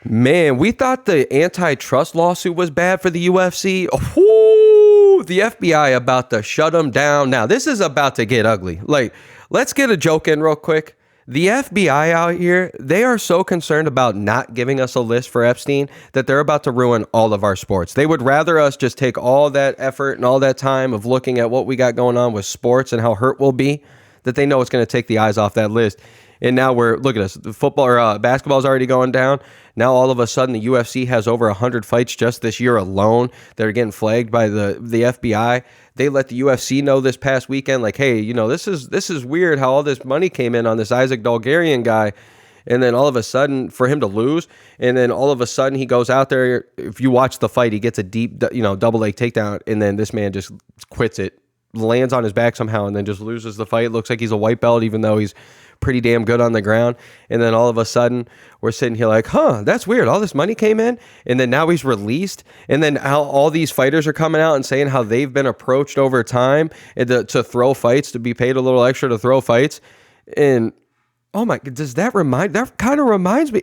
Man, we thought the antitrust lawsuit was bad for the UFC. Ooh, the FBI about to shut them down. Now, this is about to get ugly. Like, let's get a joke in real quick. The FBI out here, they are so concerned about not giving us a list for Epstein that they're about to ruin all of our sports. They would rather us just take all that effort and all that time of looking at what we got going on with sports and how hurt we'll be, that they know it's going to take the eyes off that list. And now look at us. The football or basketball is already going down. Now all of a sudden the UFC has over 100 fights just this year alone that are getting flagged by the FBI. They let the UFC know this past weekend, like, hey, this is weird how all this money came in on this Isaac Dolgarian guy. And then all of a sudden for him to lose, and then all of a sudden he goes out there. If you watch the fight, he gets a deep, double leg takedown, and then this man just quits it, lands on his back somehow, and then just loses the fight. It looks like he's a white belt, even though he's pretty damn good on the ground. And then all of a sudden we're sitting here like, that's weird. All this money came in, and then now he's released. And then how all these fighters are coming out and saying how they've been approached over time to throw fights, to be paid a little extra to throw fights. And oh my, that kind of reminds me.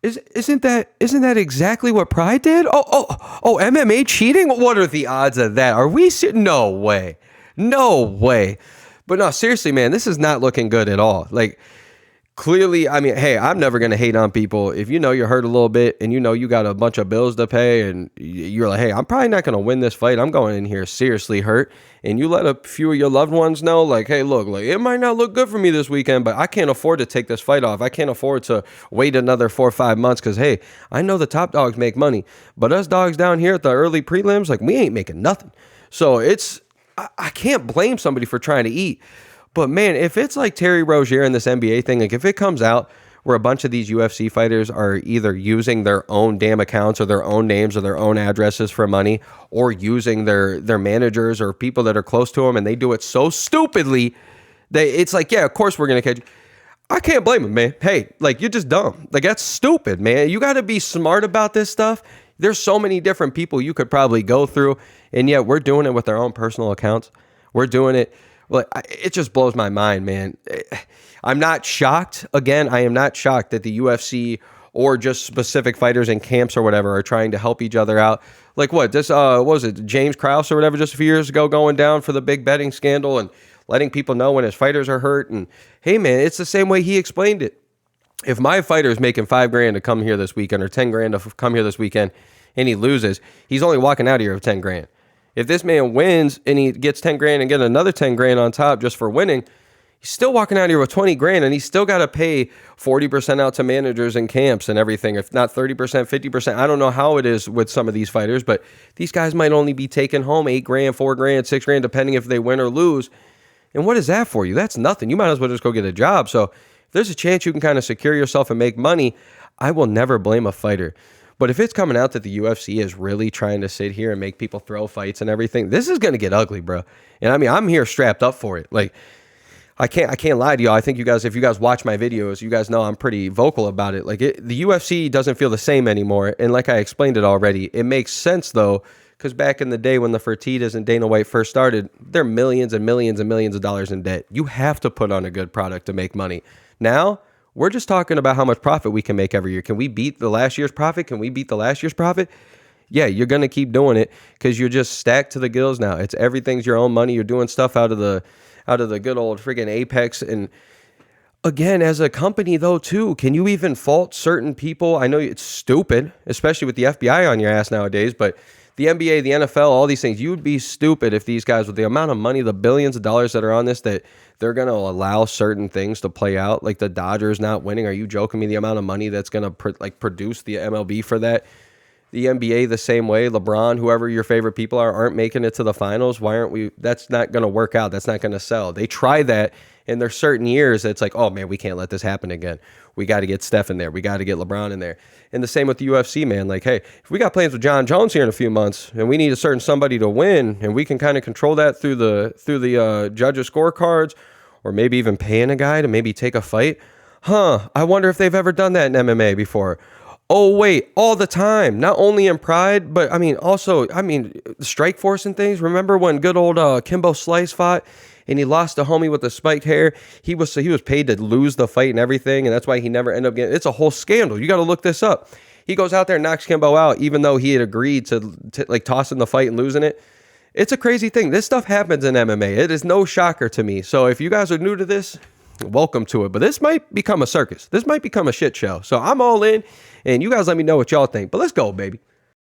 Isn't that exactly what Pride did? Oh, MMA cheating? What are the odds of that? Are we no way. But no, seriously, man, this is not looking good at all. Like, clearly, I mean, hey, I'm never going to hate on people. If you're hurt a little bit and you got a bunch of bills to pay and you're like, hey, I'm probably not going to win this fight. I'm going in here seriously hurt. And you let a few of your loved ones know, like, hey, look, like, it might not look good for me this weekend, but I can't afford to take this fight off. I can't afford to wait another 4 or 5 months because, hey, I know the top dogs make money. But us dogs down here at the early prelims, like, we ain't making nothing. So I can't blame somebody for trying to eat. But man, if it's like Terry Rozier and this NBA thing, like if it comes out where a bunch of these UFC fighters are either using their own damn accounts or their own names or their own addresses for money, or using their managers or people that are close to them, and they do it so stupidly that it's like, yeah, of course we're going to catch you. I can't blame them, man. Hey, like, you're just dumb. Like, that's stupid, man. You got to be smart about this stuff. There's so many different people you could probably go through, and yet we're doing it with our own personal accounts. We're doing it. Well, it just blows my mind, man. I'm not shocked. Again, I am not shocked that the UFC or just specific fighters in camps or whatever are trying to help each other out. Like what was it, James Krause or whatever, just a few years ago, going down for the big betting scandal and letting people know when his fighters are hurt. And hey, man, it's the same way he explained it. If my fighter is making $5,000 to come here this weekend or $10,000 to come here this weekend and he loses, he's only walking out of here with $10,000. If this man wins and he gets $10,000 and get another $10,000 on top just for winning, he's still walking out of here with $20,000, and he's still got to pay 40% out to managers and camps and everything. If not 30%, 50%. I don't know how it is with some of these fighters, but these guys might only be taking home $8,000, $4,000, $6,000, depending if they win or lose. And what is that for you? That's nothing. You might as well just go get a job. So if there's a chance you can kind of secure yourself and make money, I will never blame a fighter. But if it's coming out that the UFC is really trying to sit here and make people throw fights and everything, this is going to get ugly, bro. And I mean, I'm here strapped up for it. Like, I can't lie to y'all. I think if you guys watch my videos, you guys know I'm pretty vocal about it. Like, the UFC doesn't feel the same anymore. And like I explained it already, it makes sense though, because back in the day when the Fertittas and Dana White first started, they're millions and millions and millions of dollars in debt. You have to put on a good product to make money. Now, we're just talking about how much profit we can make every year. Can we beat the last year's profit? Can we beat the last year's profit? Yeah, you're going to keep doing it because you're just stacked to the gills now. It's everything's your own money. You're doing stuff out of the good old friggin' Apex. And again, as a company though too, can you even fault certain people? I know it's stupid, especially with the FBI on your ass nowadays, but the NBA, the NFL, all these things, you would be stupid if these guys, with the amount of money, the billions of dollars that are on this, that they're going to allow certain things to play out, like the Dodgers not winning. Are you joking me? The amount of money that's going to produce the MLB for that. The NBA the same way. LeBron, whoever your favorite people aren't making it to the finals. Why aren't we? That's not going to work out. That's not going to sell. They try that, and there's certain years that's like, oh man, we can't let this happen again. We got to get Steph in there. We got to get LeBron in there. And the same with the UFC, man. Like, hey, if we got plans with John Jones here in a few months, and we need a certain somebody to win, and we can kind of control that through the judges' scorecards, or maybe even paying a guy to maybe take a fight. I wonder if they've ever done that in MMA before. Oh, wait, all the time. Not only in Pride, but also, the Strike Force and things. Remember when good old Kimbo Slice fought and he lost the homie with the spiked hair. He was paid to lose the fight and everything, and that's why he never ended up getting. It's a whole scandal. You got to look this up. He goes out there and knocks Kimbo out, even though he had agreed to like tossing the fight and losing it. It's a crazy thing. This stuff happens in MMA. It is no shocker to me. So if you guys are new to this, welcome to it. But this might become a circus. This might become a shit show. So I'm all in, and you guys let me know what y'all think. But let's go, baby.